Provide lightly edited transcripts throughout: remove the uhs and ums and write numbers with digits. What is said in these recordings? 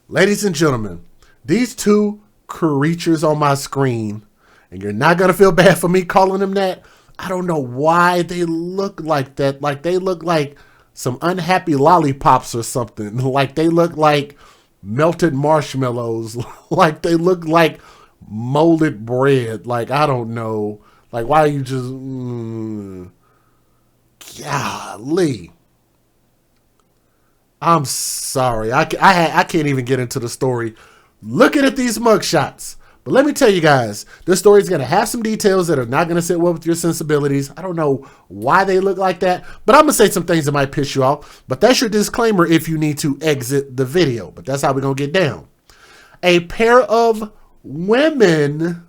Ladies and gentlemen, these two creatures on my screen, and you're not going to feel bad for me calling them that. I don't know why they look like that. Like they look like some unhappy lollipops or something. Like they look like melted marshmallows. Like they look like molded bread. Like, I don't know. Like, why are you just... golly. I'm sorry. I can't even get into the story looking at these mugshots. But let me tell you guys, this story is going to have some details that are not going to sit well with your sensibilities. I don't know why they look like that, but I'm going to say some things that might piss you off. But that's your disclaimer if you need to exit the video. But that's how we're going to get down. A pair of women,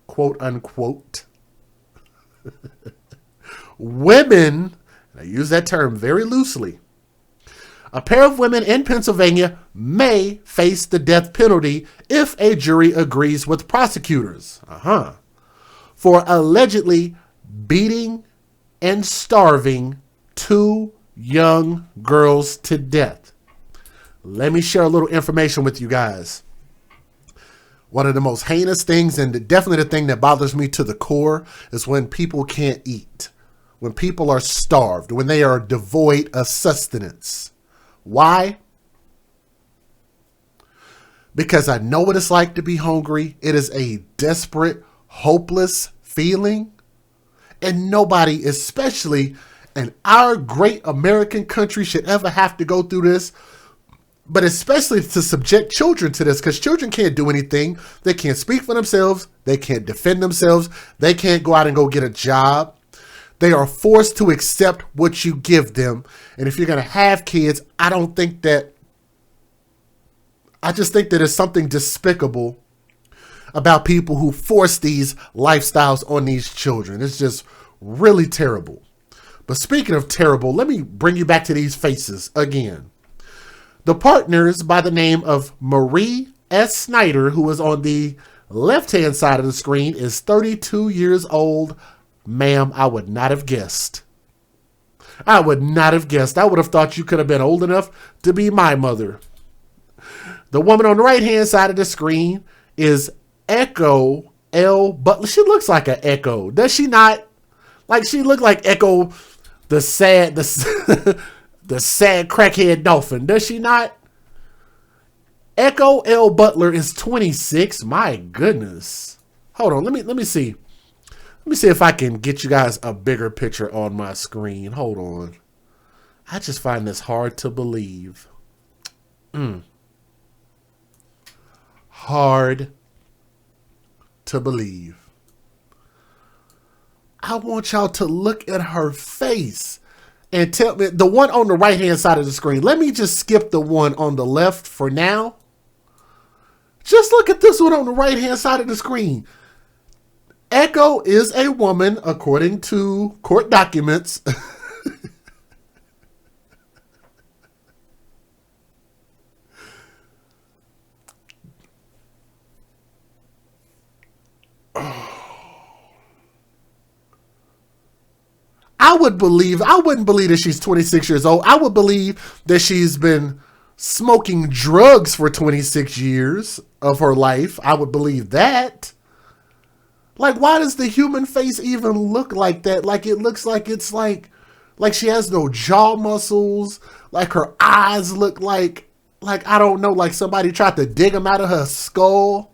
quote unquote, women, and I use that term very loosely, a pair of women in Pennsylvania may face the death penalty if a jury agrees with prosecutors for allegedly beating and starving two young girls to death. Let me share a little information with you guys. One of the most heinous things, and definitely the thing that bothers me to the core, is when people can't eat, when people are starved, when they are devoid of sustenance. Why? Because I know what it's like to be hungry. It is a desperate, hopeless feeling. And nobody, especially in our great American country, should ever have to go through this. But especially to subject children to this, because children can't do anything. They can't speak for themselves. They can't defend themselves. They can't go out and go get a job. They are forced to accept what you give them. And if you're going to have kids, I just think that it's something despicable about people who force these lifestyles on these children. It's just really terrible. But speaking of terrible, let me bring you back to these faces again. The partners by the name of Marie S. Snyder, who is on the left-hand side of the screen, is 32 years old. Ma'am, I would not have guessed. I would not have guessed. I would have thought you could have been old enough to be my mother. The woman on the right-hand side of the screen is Echo L. Butler. She looks like an Echo. Does she not? Like, she looked like Echo, the sad crackhead dolphin. Does she not? Echo L. Butler is 26. My goodness. Hold on. Let me see. Let me see if I can get you guys a bigger picture on my screen. Hold on. I just find this hard to believe. Hard to believe. I want y'all to look at her face and tell me, the one on the right hand side of the screen. Let me just skip the one on the left for now. Just look at this one on the right hand side of the screen. Echo is a woman, according to court documents. I wouldn't believe that she's 26 years old. I would believe that she's been smoking drugs for 26 years of her life. I would believe that. Like, why does the human face even look like that? Like, it looks like it's like she has no jaw muscles. Like, her eyes look like I don't know, like somebody tried to dig them out of her skull.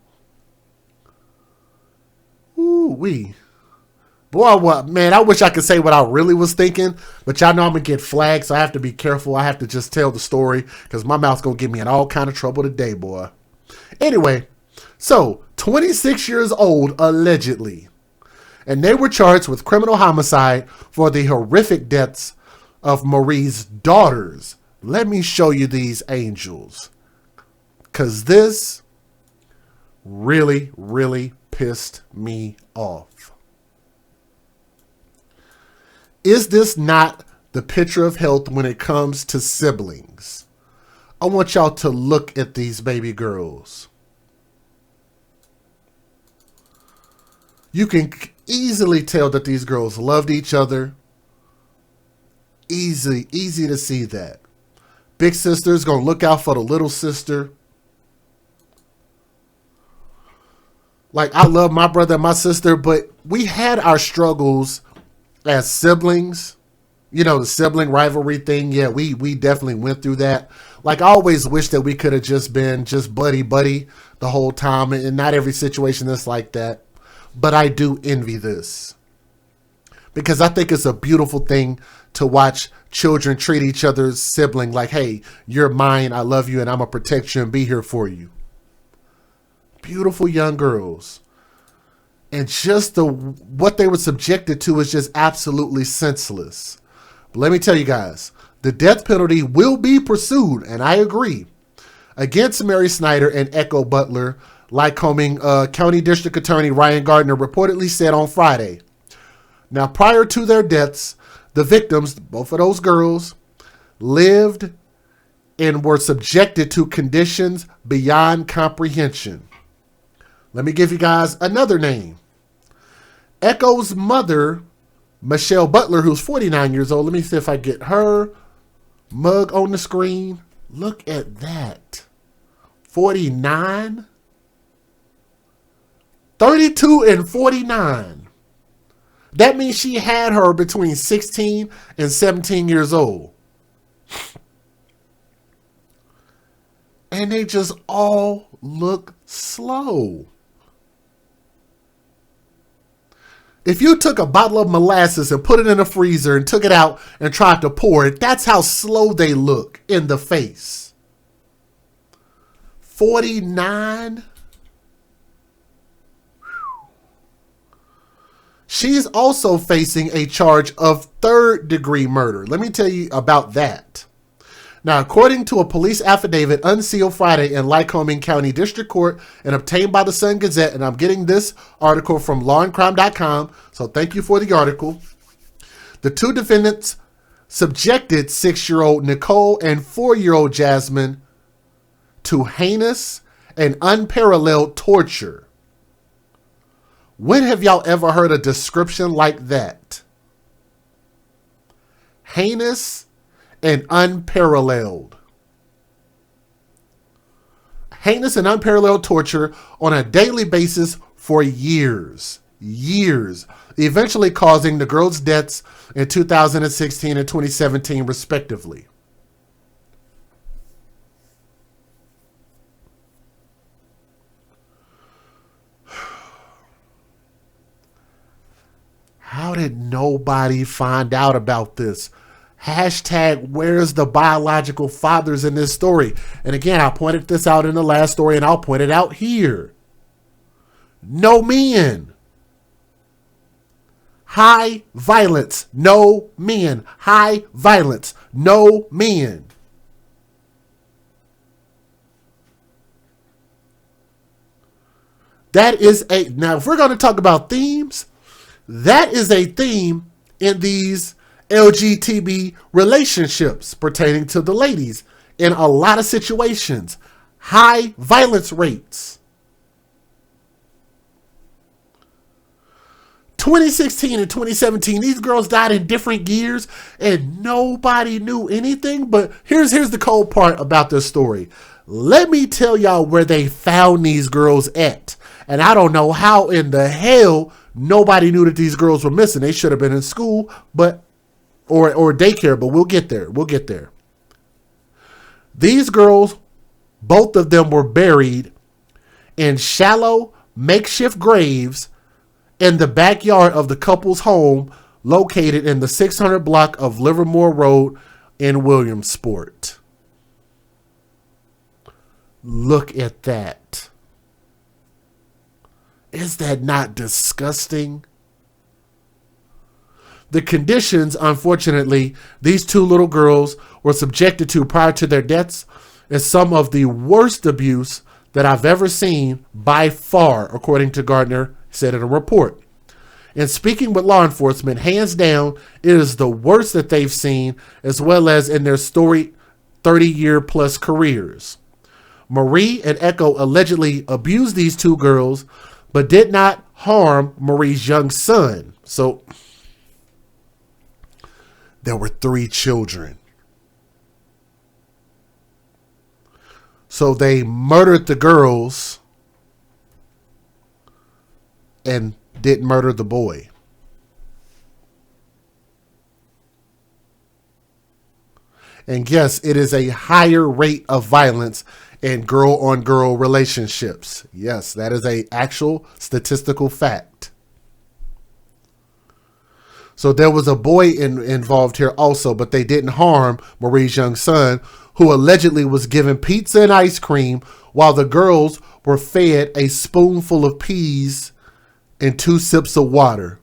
Ooh-wee. Boy, what, man, I wish I could say what I really was thinking, but y'all know I'm going to get flagged, so I have to be careful. I have to just tell the story, because my mouth's going to get me in all kind of trouble today, boy. Anyway, so 26 years old, allegedly. And they were charged with criminal homicide for the horrific deaths of Marie's daughters. Let me show you these angels. Because this really, really pissed me off. Is this not the picture of health when it comes to siblings? I want y'all to look at these baby girls. You can easily tell that these girls loved easy to see that. big sister's going to look out for the little sister. Like, I love my brother and my sister, but we had our struggles as siblings. You know, the sibling rivalry thing. Yeah, we definitely went through that. Like, I always wish that we could have just been just buddy the whole time. And not every situation is like that. But I do envy this. Because I think it's a beautiful thing to watch children treat each other's sibling like, hey, you're mine, I love you, and I'm going to protect you and be here for you. Beautiful young girls. And just what they were subjected to is just absolutely senseless. But let me tell you guys, the death penalty will be pursued, and I agree, against Mary Snyder and Echo Butler, Lycoming County District Attorney Ryan Gardner reportedly said on Friday. Now, prior to their deaths, the victims, both of those girls, lived and were subjected to conditions beyond comprehension. Let me give you guys another name. Echo's mother, Michelle Butler, who's 49 years old. Let me see if I get her mug on the screen. Look at that. 49? 32 and 49. That means she had her between 16 and 17 years old. And they just all look slow. If you took a bottle of molasses and put it in a freezer and took it out and tried to pour it, that's how slow they look in the face. 49? She's also facing a charge of third-degree murder. Let me tell you about that. Now, according to a police affidavit unsealed Friday in Lycoming County District Court and obtained by the Sun Gazette, and I'm getting this article from lawandcrime.com, so thank you for the article. The two defendants subjected 6-year-old Nicole and 4-year-old Jasmine to heinous and unparalleled torture. When have y'all ever heard a description like that? Heinous and unparalleled. Heinous and unparalleled torture on a daily basis for years. Eventually causing the girls' deaths in 2016 and 2017, respectively. How did nobody find out about this? Hashtag, where's the biological fathers in this story? And again, I pointed this out in the last story, and I'll point it out here. No men. High violence. No men. High violence. No men. That is a, now if we're going to talk about themes, that is a theme in these LGBT relationships pertaining to the ladies in a lot of situations. High violence rates. 2016 and 2017, these girls died in different years and nobody knew anything. But here's the cold part about this story. Let me tell y'all where they found these girls at. And I don't know how in the hell nobody knew that these girls were missing. They should have been in school, but or daycare, but we'll get there. We'll get there. These girls, both of them were buried in shallow makeshift graves in the backyard of the couple's home located in the 600 block of Livermore Road in Williamsport. Look at that. Is that not disgusting? The conditions, unfortunately, these two little girls were subjected to prior to their deaths is some of the worst abuse that I've ever seen by far, according to Gardner said in a report. In speaking with law enforcement, hands down, it is the worst that they've seen, as well as in their storied 30-year-plus careers. Marie and Echo allegedly abused these two girls, but did not harm Marie's young son. So there were 3 children. So they murdered the girls and didn't murder the boy. And yes, it is a higher rate of violence in girl-on-girl relationships. Yes, that is an actual statistical fact. So there was a boy involved here also, but they didn't harm Marie's young son, who allegedly was given pizza and ice cream while the girls were fed a spoonful of peas and 2 sips of water.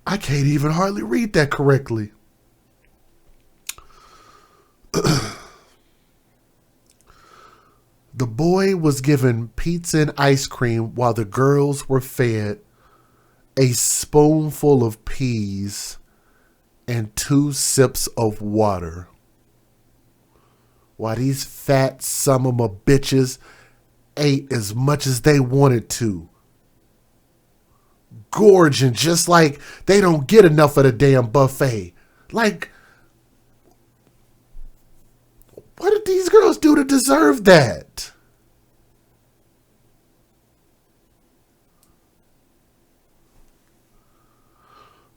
I can't even hardly read that correctly. The boy was given pizza and ice cream while the girls were fed a spoonful of peas and 2 sips of water. While these fat son of a bitches ate as much as they wanted to. Gorging just like they don't get enough of the damn buffet. Like, what did these girls do to deserve that?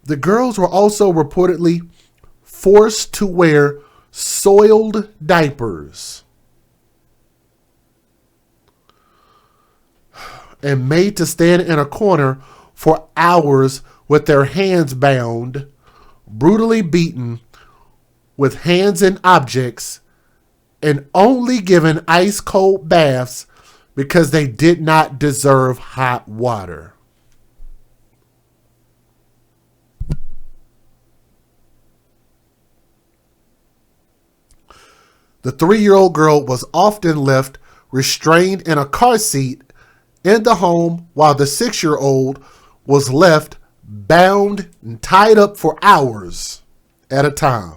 The girls were also reportedly forced to wear soiled diapers and made to stand in a corner for hours with their hands bound, brutally beaten with hands and objects, and only given ice cold baths because they did not deserve hot water. The 3-year-old girl was often left restrained in a car seat in the home while the 6-year-old was left bound and tied up for hours at a time.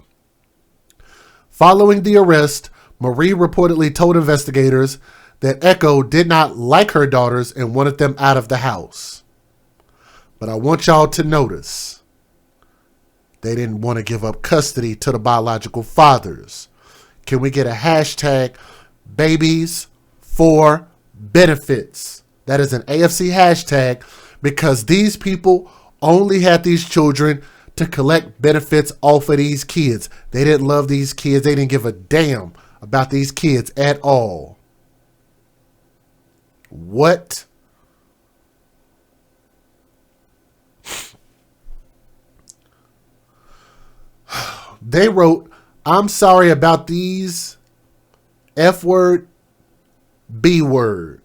Following the arrest, Marie reportedly told investigators that Echo did not like her daughters and wanted them out of the house. But I want y'all to notice, they didn't want to give up custody to the biological fathers. Can we get a hashtag babies for benefits? That is an AFC hashtag because these people only had these children to collect benefits off of these kids. They didn't love these kids. They didn't give a damn about these kids at all. What? They wrote, "I'm sorry about these F word, B word."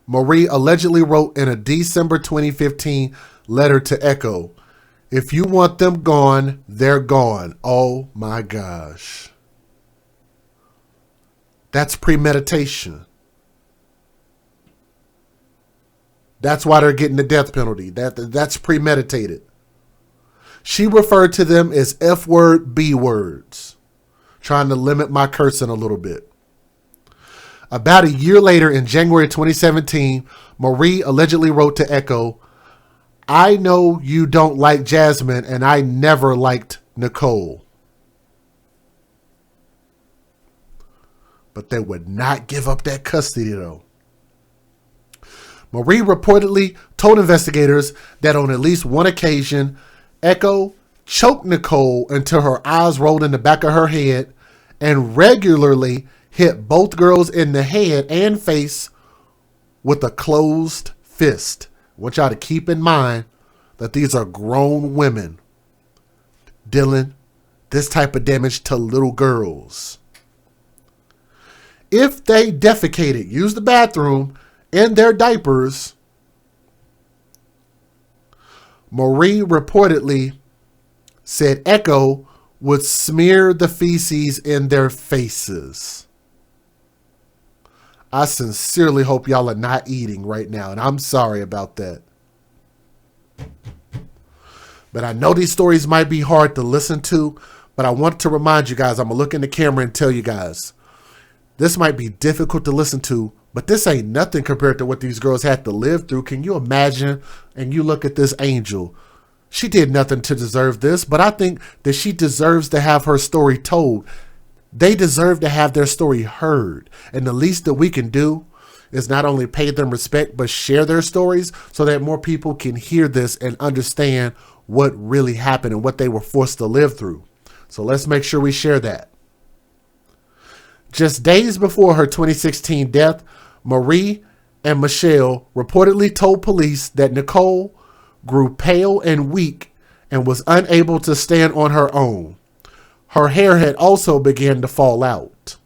Marie allegedly wrote in a December 2015 letter to Echo, "If you want them gone, they're gone." Oh my gosh. That's premeditation. That's why they're getting the death penalty. That's premeditated. She referred to them as F word, B words, trying to limit my cursing a little bit. About a year later, in January 2017, Marie allegedly wrote to Echo, "I know you don't like Jasmine, and I never liked Nicole." But they would not give up that custody, though. Marie reportedly told investigators that on at least one occasion, Echo choked Nicole until her eyes rolled in the back of her head and regularly hit both girls in the head and face with a closed fist. I want y'all to keep in mind that these are grown women dealing this type of damage to little girls. If they defecated, used the bathroom in their diapers, Marie reportedly said Echo would smear the feces in their faces. I sincerely hope y'all are not eating right now, and I'm sorry about that. But I know these stories might be hard to listen to, but I want to remind you guys, I'm going to look in the camera and tell you guys, this might be difficult to listen to, but this ain't nothing compared to what these girls had to live through. Can you imagine? And you look at this angel. She did nothing to deserve this, but I think that she deserves to have her story told. They deserve to have their story heard. And the least that we can do is not only pay them respect, but share their stories so that more people can hear this and understand what really happened and what they were forced to live through. So let's make sure we share that. Just days before her 2016 death, Marie and Michelle reportedly told police that Nicole grew pale and weak and was unable to stand on her own. Her hair had also begun to fall out.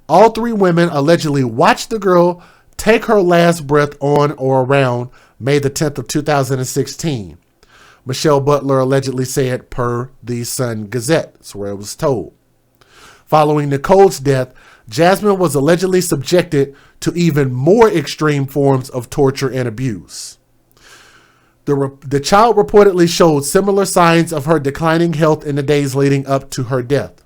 All three women allegedly watched the girl take her last breath on or around May the 10th of 2016. Michelle Butler allegedly said, per the Sun Gazette. That's where it was told. Following Nicole's death, Jasmine was allegedly subjected to even more extreme forms of torture and abuse. The child reportedly showed similar signs of her declining health in the days leading up to her death.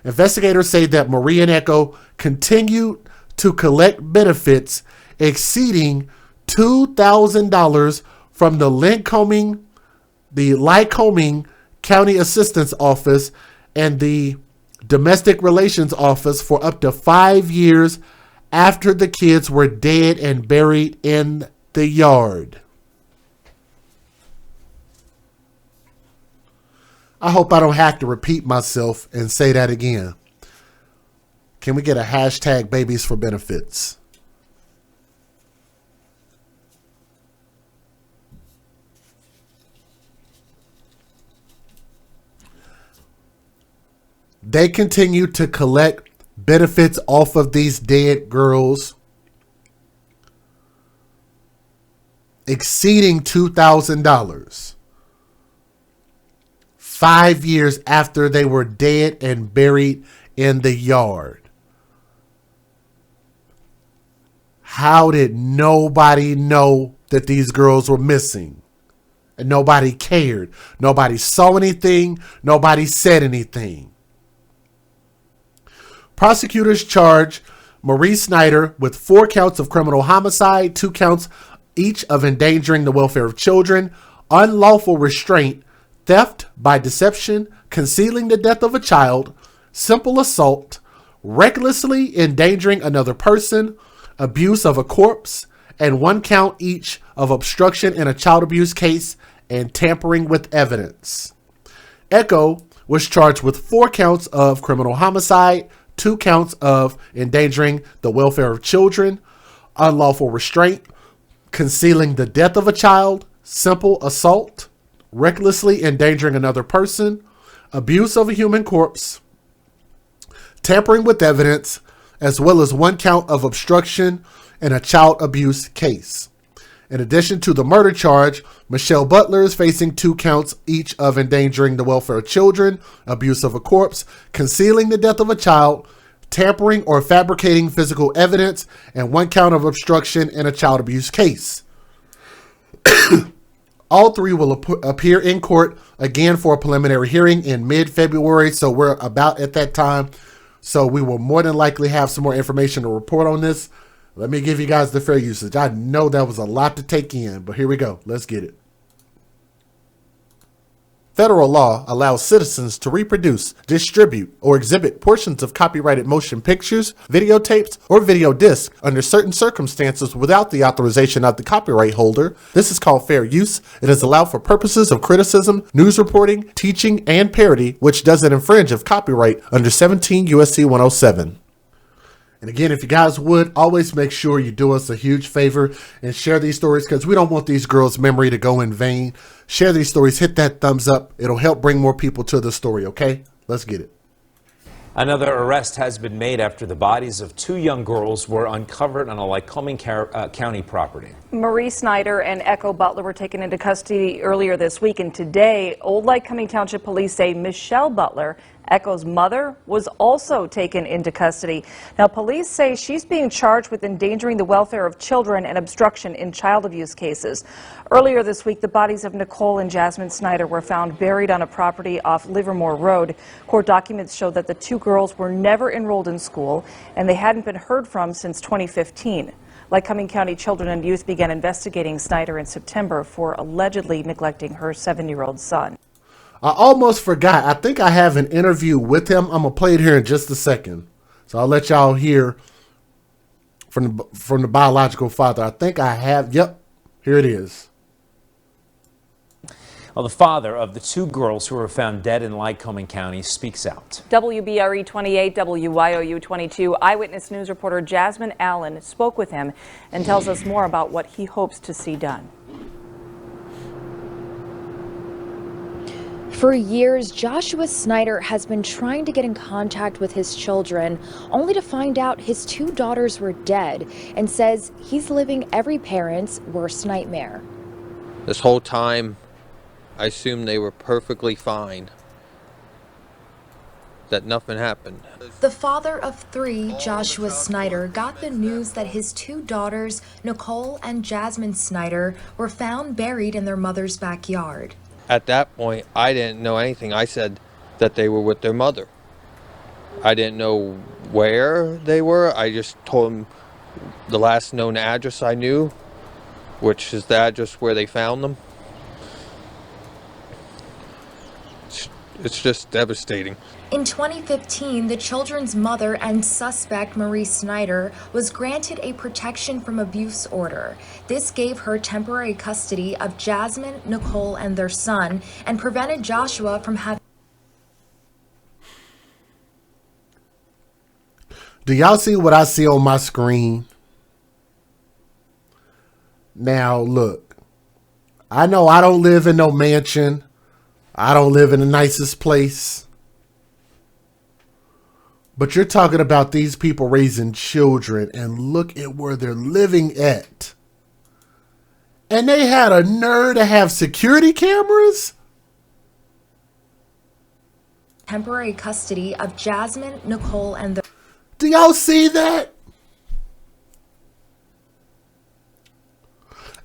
Investigators say that Marie and Echo continued to collect benefits exceeding $2,000 from the Lycoming County Assistance Office and the Domestic Relations Office for up to 5 years after the kids were dead and buried in the yard. I hope I don't have to repeat myself and say that again. Can we get a hashtag babies for benefits? They continue to collect benefits off of these dead girls, exceeding $2,000. 5 years after they were dead and buried in the yard. How did nobody know that these girls were missing? And nobody cared. Nobody saw anything. Nobody said anything. Prosecutors charge Marie Snyder with 4 counts of criminal homicide, 2 counts each of endangering the welfare of children, unlawful restraint, theft by deception, concealing the death of a child, simple assault, recklessly endangering another person, abuse of a corpse, and 1 count each of obstruction in a child abuse case and tampering with evidence. Echo was charged with 4 counts of criminal homicide, 2 counts of endangering the welfare of children, unlawful restraint, concealing the death of a child, simple assault, recklessly endangering another person, abuse of a human corpse, tampering with evidence, as well as 1 count of obstruction in a child abuse case. In addition to the murder charge, Michelle Butler is facing 2 counts each of endangering the welfare of children, abuse of a corpse, concealing the death of a child, tampering or fabricating physical evidence, and 1 count of obstruction in a child abuse case. All 3 will appear in court again for a preliminary hearing in mid-February, so we're about at that time. So we will more than likely have some more information to report on this. Let me give you guys the fair usage. I know that was a lot to take in, but here we go. Let's get it. Federal law allows citizens to reproduce, distribute, or exhibit portions of copyrighted motion pictures, videotapes, or video discs under certain circumstances without the authorization of the copyright holder. This is called fair use. It is allowed for purposes of criticism, news reporting, teaching, and parody, which doesn't infringe of copyright under 17 U.S.C. 107. And again, if you guys would, always make sure you do us a huge favor and share these stories, because we don't want these girls' memory to go in vain. Share these stories. Hit that thumbs up. It'll help bring more people to the story, okay? Let's get it. Another arrest has been made after the bodies of 2 young girls were uncovered on a Lycoming County property. Marie Snyder and Echo Butler were taken into custody earlier this week, and today, Old Lycoming Township Police say Michelle Butler Echo's mother was also taken into custody. Now, police say she's being charged with endangering the welfare of children and obstruction in child abuse cases. Earlier this week, the bodies of Nicole and Jasmine Snyder were found buried on a property off Livermore Road. Court documents show that the two girls were never enrolled in school, and they hadn't been heard from since 2015. Lycoming County Children and Youth began investigating Snyder in September for allegedly neglecting her 7-year-old son. I almost forgot. I think I have an interview with him. I'm going to play it here in just a second. So I'll let y'all hear from the biological father. I think I have. Yep, here it is. Well, the father of the two girls who were found dead in Lycoming County speaks out. WBRE 28, WYOU 22 Eyewitness News reporter Jasmine Allen spoke with him and tells us more about what he hopes to see done. For years, Joshua Snyder has been trying to get in contact with his children, only to find out his two daughters were dead, and says he's living every parent's worst nightmare. This whole time, I assumed they were perfectly fine, that nothing happened. The father of three, Joshua Snyder, got the news that his two daughters, Nicole and Jasmine Snyder, were found buried in their mother's backyard. At that point, I didn't know anything. I said that they were with their mother. I didn't know where they were. I just told them the last known address I knew, which is the address where they found them. It's just devastating. In 2015, the children's mother and suspect, Marie Snyder, was granted a protection from abuse order. This gave her temporary custody of Jasmine, Nicole, and their son, and prevented Joshua from having... Do y'all see what I see on my screen? Now, look, I know I don't live in no mansion. I don't live in the nicest place. But you're talking about these people raising children, and look at where they're living at. And they had a nerve to have security cameras? temporary custody of Jasmine, Nicole, and their... Do y'all see that?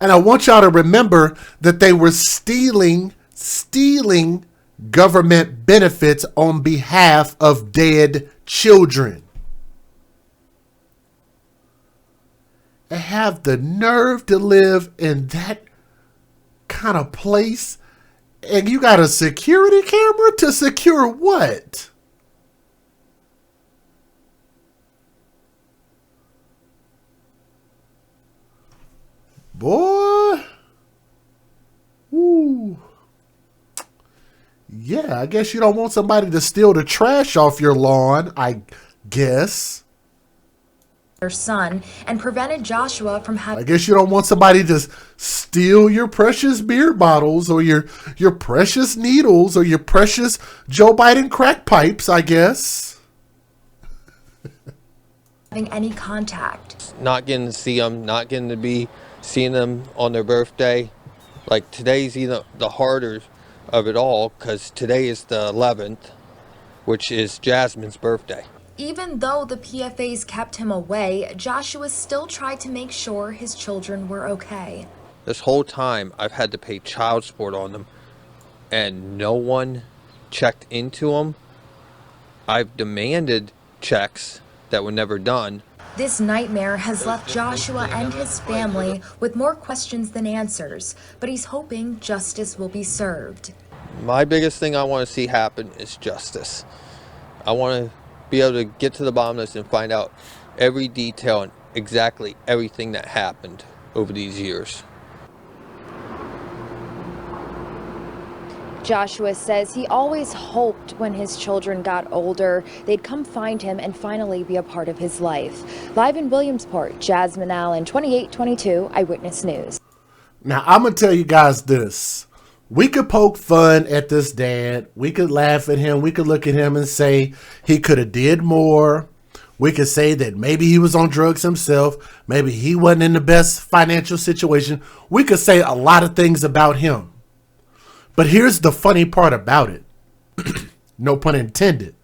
And I want y'all to remember that they were stealing government benefits on behalf of dead children. And have the nerve to live in that kind of place. And you got a security camera to secure what? Boy. Ooh. Yeah, I guess you don't want somebody to steal the trash off your lawn, I guess. Their son, and prevented Joshua from having... I guess you don't want somebody to steal your precious beer bottles or your precious needles or your precious Joe Biden crack pipes, I guess. having any contact. Not getting to see them, not getting to be seeing them on their birthday. Like today's either the harder of it all because today is the 11th, which is Jasmine's birthday. Even though the PFAs kept him away, Joshua still tried to make sure his children were okay. This whole time I've had to pay child support on them and no one checked into them. I've demanded checks that were never done. This nightmare has left Joshua and his family with more questions than answers, but he's hoping justice will be served. My biggest thing I want to see happen is justice. I want to be able to get to the bottom of this and find out every detail and exactly everything that happened over these years. Joshua says he always hoped when his children got older, they'd come find him and finally be a part of his life. Live in Williamsport, Jasmine Allen, 2822 Eyewitness News. Now, I'm going to tell you guys this. We could poke fun at this dad. We could laugh at him. We could look at him and say he could have did more. We could say that maybe he was on drugs himself. Maybe he wasn't in the best financial situation. We could say a lot of things about him. But here's the funny part about it. No pun intended.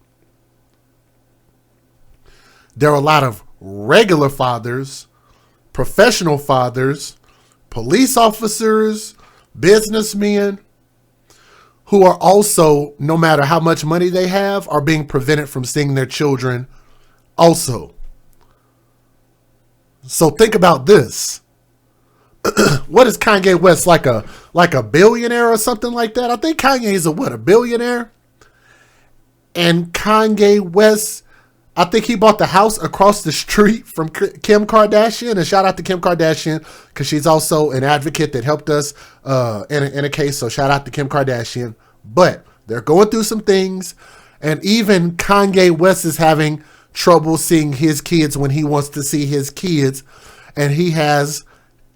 There are a lot of regular fathers, professional fathers, police officers, businessmen who are also, no matter how much money they have, are being prevented from seeing their children also. So think about this. What is Kanye West, like a billionaire or something like that? I think Kanye is a billionaire? And Kanye West, I think he bought the house across the street from Kim Kardashian. And shout out to Kim Kardashian because she's also an advocate that helped us in a case. So shout out to Kim Kardashian. But they're going through some things. And even Kanye West is having trouble seeing his kids when he wants to see his kids. And he has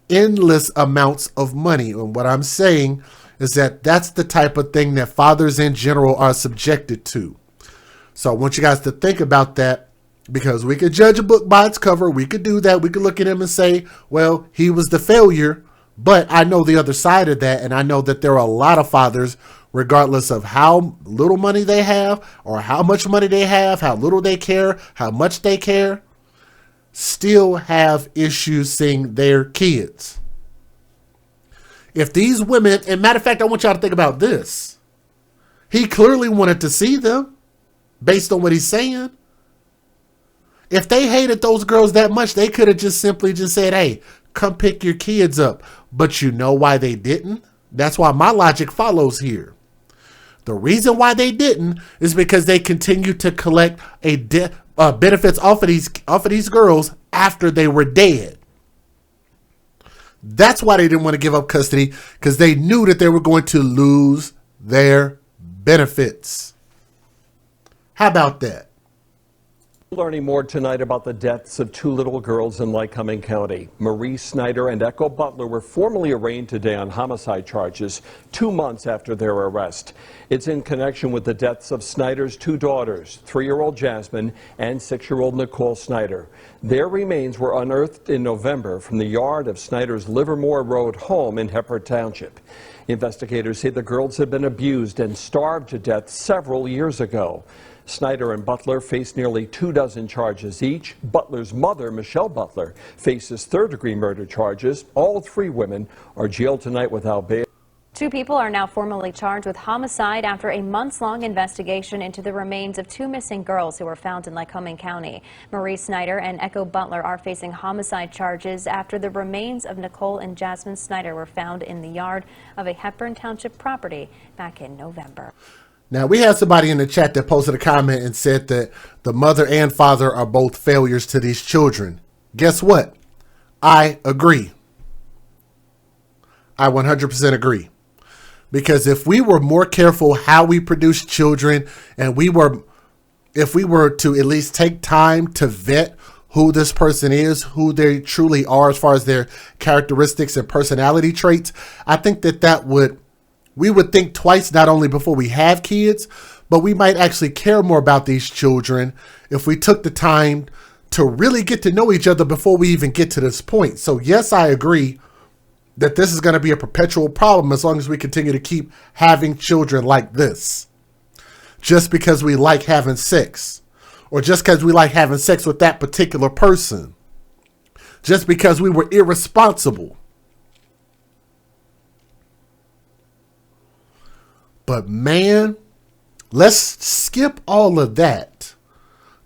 endless amounts of money. And what I'm saying is that that's the type of thing that fathers in general are subjected to. So I want you guys to think about that, because we could judge a book by its cover. We could do that. We could look at him and say, well, he was the failure. But I know the other side of that. And I know that there are a lot of fathers, regardless of how little money they have or how much money they have, how little they care, how much they care, still have issues seeing their kids. If these women, and matter of fact, I want y'all to think about this. He clearly wanted to see them based on what he's saying. If they hated those girls that much, they could have just simply just said, hey, come pick your kids up. But you know why they didn't? That's why my logic follows here. The reason why they didn't is because they continued to collect benefits off of these girls after they were dead. That's why they didn't want to give up custody, because they knew that they were going to lose their benefits. How about that? Learning more tonight about the deaths of two little girls in Lycoming County. Marie Snyder and Echo Butler were formally arraigned today on homicide charges 2 months after their arrest. It's in connection with the deaths of Snyder's two daughters, 3-year-old Jasmine and 6-year-old Nicole Snyder. Their remains were unearthed in November from the yard of Snyder's Livermore Road home in Hepburn Township. Investigators say the girls had been abused and starved to death several years ago. Snyder and Butler face nearly 24 charges each. Butler's mother, Michelle Butler, faces third-degree murder charges. All 3 women are jailed tonight without bail. 2 people are now formally charged with homicide after a months-long investigation into the remains of 2 missing girls who were found in Lycoming County. Marie Snyder and Echo Butler are facing homicide charges after the remains of Nicole and Jasmine Snyder were found in the yard of a Hepburn Township property back in November. Now, we had somebody in the chat that posted a comment and said that the mother and father are both failures to these children. Guess what? I agree. I 100% agree. Because if we were more careful how we produce children, and if we were to at least take time to vet who this person is, who they truly are as far as their characteristics and personality traits, I think we would think twice, not only before we have kids, but we might actually care more about these children if we took the time to really get to know each other before we even get to this point. So yes, I agree that this is going to be a perpetual problem as long as we continue to keep having children like this. Just because we like having sex, or just because we like having sex with that particular person, just because we were irresponsible. But man, let's skip all of that.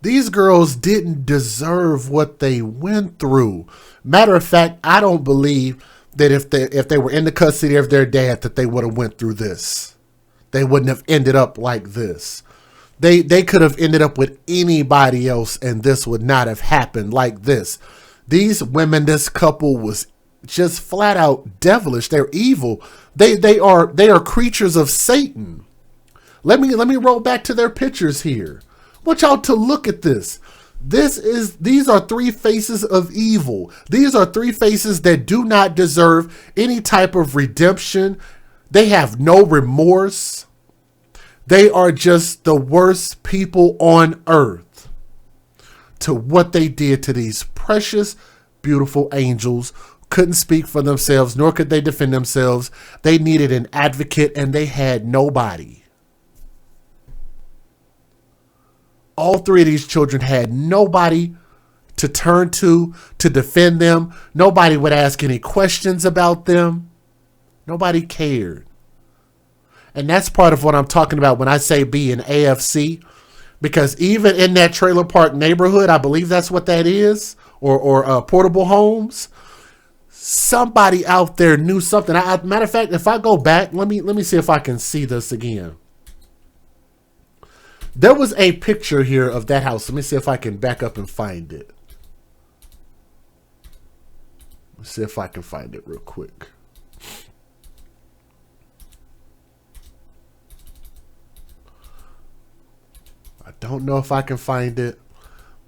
These girls didn't deserve what they went through. Matter of fact, I don't believe that if they were in the custody of their dad, that they would have went through this. They wouldn't have ended up like this. They could have ended up with anybody else, and this would not have happened like this. These women, this couple was just flat out devilish. They're evil. They are creatures of Satan. Let me roll back to their pictures here. I want y'all to look at this. These are 3 faces of evil. These are 3 faces that do not deserve any type of redemption. They have no remorse. They are just the worst people on earth to what they did to these precious, beautiful angels. Couldn't speak for themselves, nor could they defend themselves. They needed an advocate, and they had nobody. All three of these children had nobody to turn to defend them. Nobody would ask any questions about them. Nobody cared. And that's part of what I'm talking about when I say be an AFC. Because even in that trailer park neighborhood, I believe that's what that is, or portable homes, somebody out there knew something. Matter of fact, if I go back, let me see if I can see this again. There was a picture here of that house. Let me see if I can back up and find it. Let's see if I can find it real quick. I don't know if I can find it,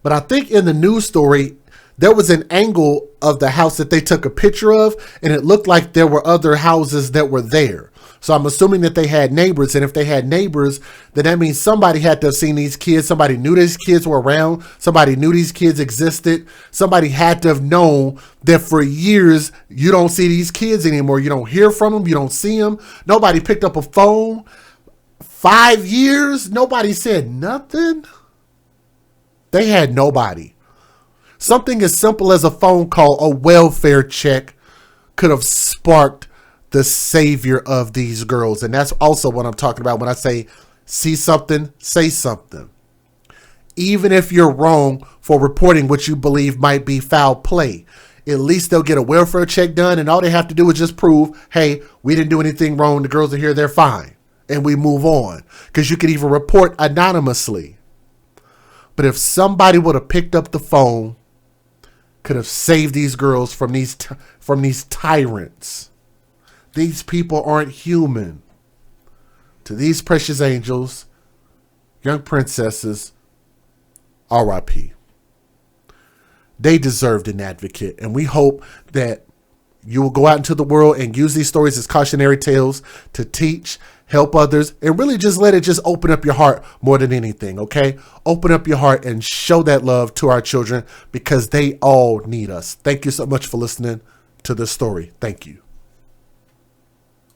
but I think in the news story, there was an angle of the house that they took a picture of, and it looked like there were other houses that were there. So I'm assuming that they had neighbors, and if they had neighbors, then that means somebody had to have seen these kids. Somebody knew these kids were around. Somebody knew these kids existed. Somebody had to have known that for years, you don't see these kids anymore. You don't hear from them. You don't see them. Nobody picked up a phone. 5 years, nobody said nothing. They had nobody. Something as simple as a phone call, a welfare check, could have sparked the savior of these girls. And that's also what I'm talking about when I say, see something, say something. Even if you're wrong for reporting what you believe might be foul play, at least they'll get a welfare check done, and all they have to do is just prove, hey, we didn't do anything wrong. The girls are here, they're fine. And we move on, because you could even report anonymously. But if somebody would have picked up the phone, could have saved these girls from these tyrants. These people aren't human. To these precious angels, young princesses, R.I.P. They deserved an advocate, and we hope that you will go out into the world and use these stories as cautionary tales to teach, help others, and really just let it just open up your heart more than anything, okay? Open up your heart and show that love to our children, because they all need us. Thank you so much for listening to this story. Thank you.